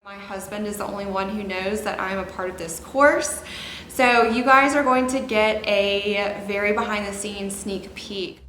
My husband is the only one who knows that I'm a part of this course. So you guys are going to get a very behind the scenes sneak peek.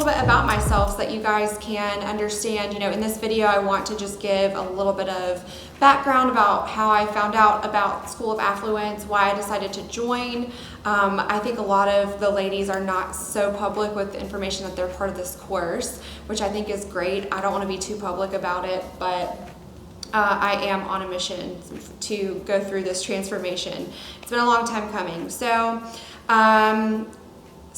About myself so that you guys can understand. In this video I want to just give a little bit of background about how I found out about School of Affluence, why I decided to join. I think a lot of the ladies are not so public with the information that they're part of this course, which I think is great. I don't want to be too public about it, but I am on a mission to go through this transformation. It's been a long time coming.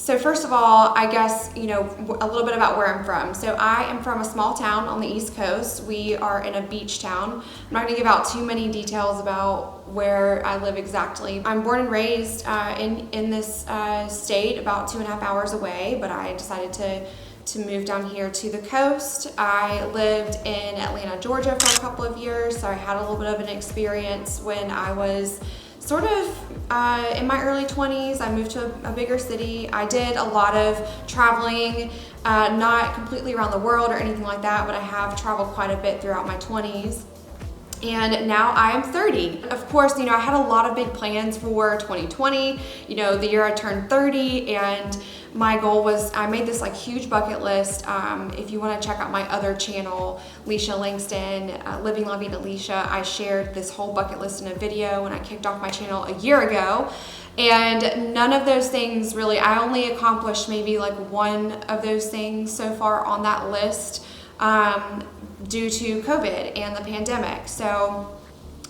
So first of all, I guess, a little bit about where I'm from. So I am from a small town on the East Coast. We are in a beach town. I'm not going to give out too many details about where I live exactly. I'm born and raised in this state, about 2.5 hours away, but I decided to move down here to the coast. I lived in Atlanta, Georgia for a couple of years, so I had a little bit of an experience when I was sort of in my early 20s. I moved to a bigger city. I did a lot of traveling, not completely around the world or anything like that, but I have traveled quite a bit throughout my 20s. And now I am 30. Of course, I had a lot of big plans for 2020, the year I turned 30, and my goal was, I made this huge bucket list. If you want to check out my other channel, Leisha Langston, Living La Vida Leisha, I shared this whole bucket list in a video when I kicked off my channel a year ago. And none of those things really, I only accomplished maybe one of those things so far on that list, due to COVID and the pandemic. So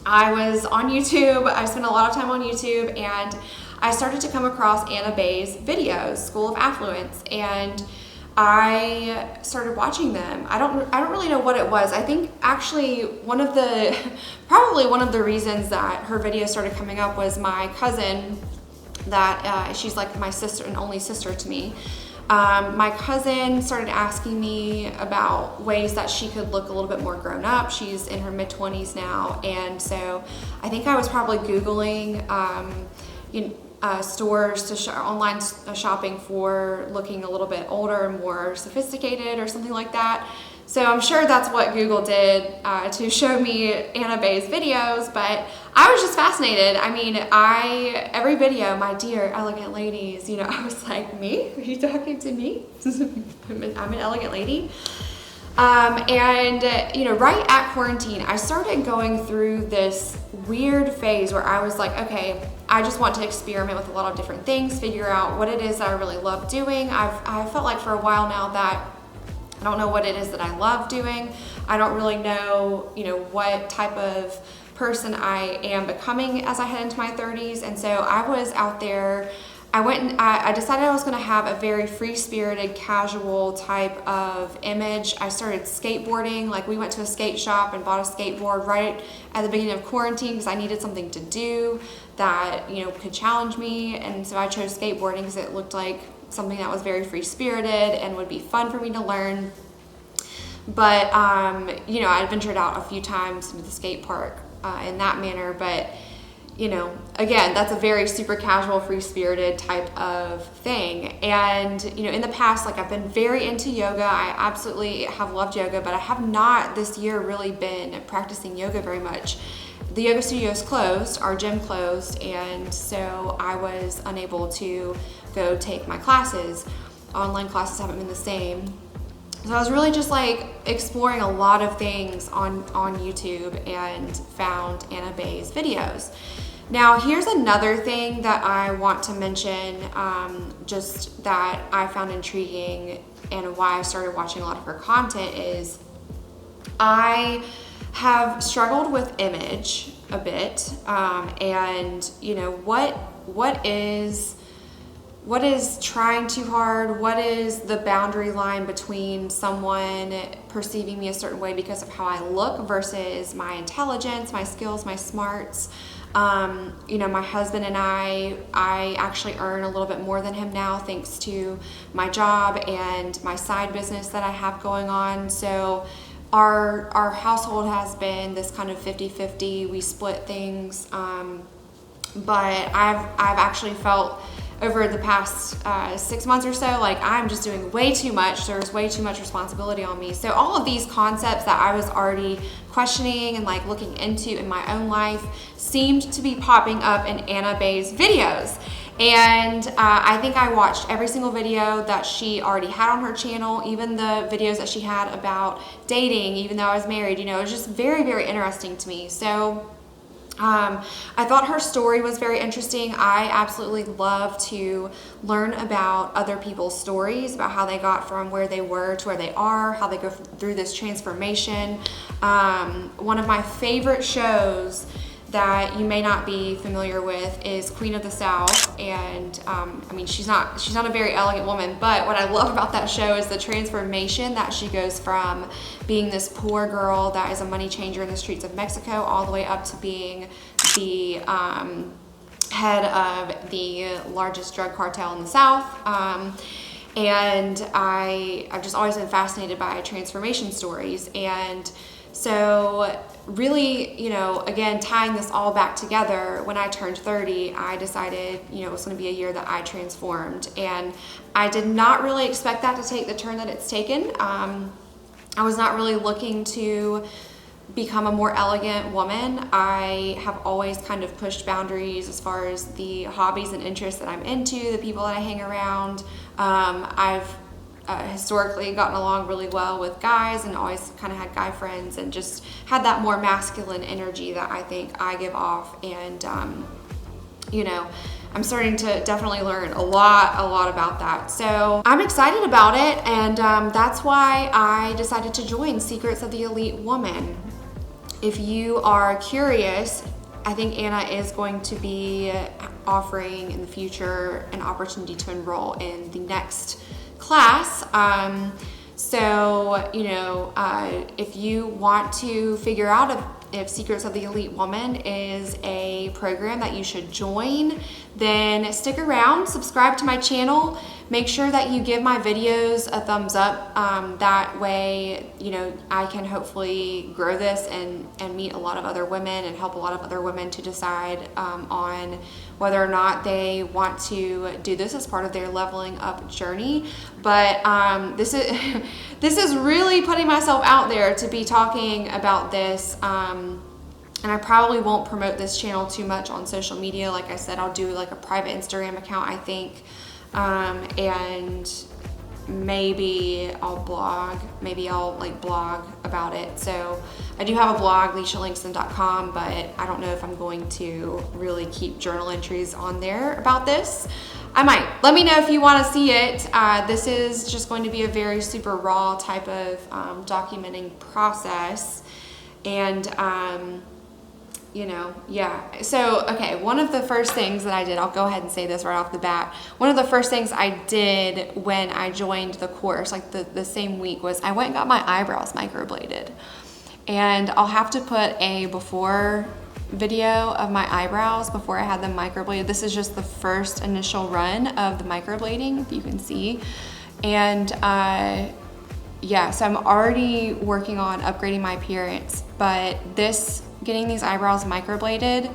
I was on YouTube. I spent a lot of time on YouTube, and I started to come across Anna Bay's videos, School of Affluence, and I started watching them. I don't really know what it was. I think actually probably one of the reasons that her videos started coming up was my cousin, that she's like my sister and only sister to me. My cousin started asking me about ways that she could look a little bit more grown up. She's in her mid-20s now, and so I think I was probably Googling stores to online shopping for looking a little bit older and more sophisticated or something like that. So I'm sure that's what Google did to show me Anna Bay's videos, but I was just fascinated. I mean, every video, my dear elegant ladies, I was like, me? Are you talking to me? I'm an elegant lady. And right at quarantine, I started going through this weird phase where I was like, okay, I just want to experiment with a lot of different things, figure out what it is that I really love doing. I felt like for a while now that I don't know what it is that I love doing. I don't really know, what type of person I am becoming as I head into my 30s. And so I was out there. I decided I was going to have a very free-spirited, casual type of image. I started skateboarding. We went to a skate shop and bought a skateboard right at the beginning of quarantine because I needed something to do that, could challenge me. And so I chose skateboarding because it looked like something that was very free-spirited and would be fun for me to learn. But, I ventured out a few times to the skate park in that manner, but again, that's a very super casual, free-spirited type of thing. And, in the past, I've been very into yoga. I absolutely have loved yoga, but I have not this year really been practicing yoga very much. The yoga studio is closed, our gym closed, and so I was unable to go take my classes. Online classes haven't been the same. So I was really just exploring a lot of things on YouTube and found Anna Bay's videos. Now, here's another thing that I want to mention, just that I found intriguing and why I started watching a lot of her content is I have struggled with image a bit, and what is trying too hard? What is the boundary line between someone perceiving me a certain way because of how I look versus my intelligence, my skills, my smarts? You know, my husband and I actually earn a little bit more than him now thanks to my job and my side business that I have going on. So our household has been this kind of 50-50. We split things, but I've actually felt over the past 6 months or so, like I'm just doing way too much. There's way too much responsibility on me. So all of these concepts that I was already questioning and like looking into in my own life seemed to be popping up in Anna Bay's videos. And I think I watched every single video that she already had on her channel, even the videos that she had about dating, even though I was married. You know, it was just very, very interesting to me. So I thought her story was very interesting. I absolutely love to learn about other people's stories, about how they got from where they were to where they are, how they go through this transformation. One of my favorite shows that you may not be familiar with is Queen of the South, and I mean she's not a very elegant woman, but what I love about that show is the transformation that she goes from being this poor girl that is a money changer in the streets of Mexico all the way up to being the head of the largest drug cartel in the South. And I've just always been fascinated by transformation stories. And so really, you know, again, tying this all back together, when I turned 30, I decided, you know, it was going to be a year that I transformed. And I did not really expect that to take the turn that it's taken. I was not really looking to become a more elegant woman. I have always kind of pushed boundaries as far as the hobbies and interests that I'm into, the people that I hang around. I've historically gotten along really well with guys and always kind of had guy friends and just had that more masculine energy that I think I give off. And you know, I'm starting to definitely learn a lot about that. So I'm excited about it, and that's why I decided to join Secrets of the Elite Woman. If you are curious, I think Anna is going to be offering in the future an opportunity to enroll in the next class. So, you know, if you want to figure out if Secrets of the Elite Woman is a program that you should join, then stick around, subscribe to my channel, make sure that you give my videos a thumbs up. That way, you know, I can hopefully grow this and meet a lot of other women and help a lot of other women to decide on whether or not they want to do this as part of their leveling up journey. But this is really putting myself out there to be talking about this. And I probably won't promote this channel too much on social media. Like I said, I'll do like a private Instagram account, I think. And maybe I'll blog, blog about it. So I do have a blog, LeishaLangston.com, but I don't know if I'm going to really keep journal entries on there about this. I might. Let me know if you want to see it. This is just going to be a very super raw type of documenting process. And you know, yeah. So, okay, one of the first things that I did, I'll go ahead and say this right off the bat. One of the first things I did when I joined the course, like the same week, was I went and got my eyebrows microbladed. And I'll have to put a before video of my eyebrows before I had them microbladed. This is just the first initial run of the microblading, if you can see. And yeah, so I'm already working on upgrading my appearance, but getting these eyebrows microbladed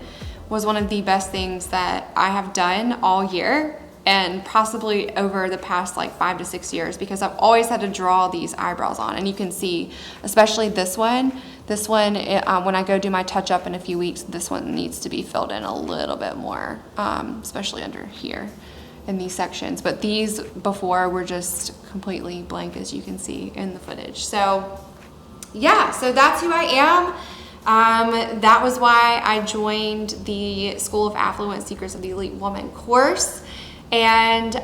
was one of the best things that I have done all year, and possibly over the past like 5 to 6 years, because I've always had to draw these eyebrows on. And you can see, especially this one, when I go do my touch up in a few weeks, this one needs to be filled in a little bit more, especially under here in these sections. But these before were just completely blank, as you can see in the footage. So yeah, so that's who I am. That was why I joined the School of Affluence Secrets of the Elite Woman course. And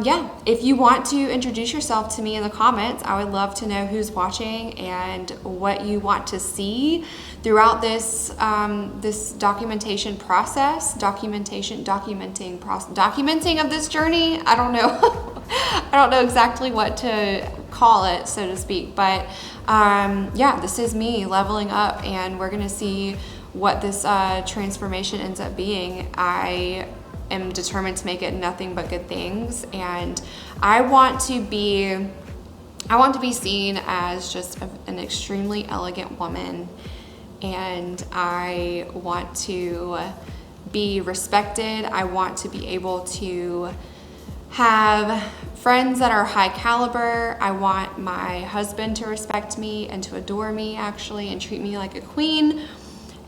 yeah, if you want to introduce yourself to me in the comments, I would love to know who's watching and what you want to see throughout this this documenting of this journey. I don't know. I don't know exactly what to call it, so to speak, but yeah, this is me leveling up, and we're gonna see what this transformation ends up being, I am determined to make it nothing but good things. And I want to be seen as just an extremely elegant woman, and I want to be respected. I want to be able to have friends that are high caliber. I want my husband to respect me and to adore me, actually, and treat me like a queen.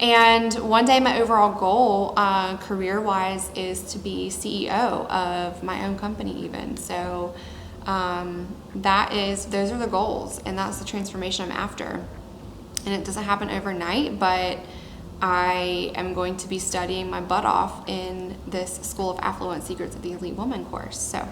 And one day my overall goal, career-wise, is to be CEO of my own company even. So those are the goals, and that's the transformation I'm after. And it doesn't happen overnight, but I am going to be studying my butt off in this School of Affluence Secrets of the Elite Woman course. So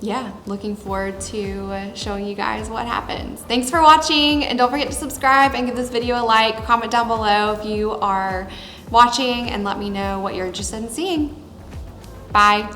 yeah, looking forward to showing you guys what happens. Thanks for watching, and don't forget to subscribe and give this video a like. Comment down below if you are watching and let me know what you're interested in seeing. Bye.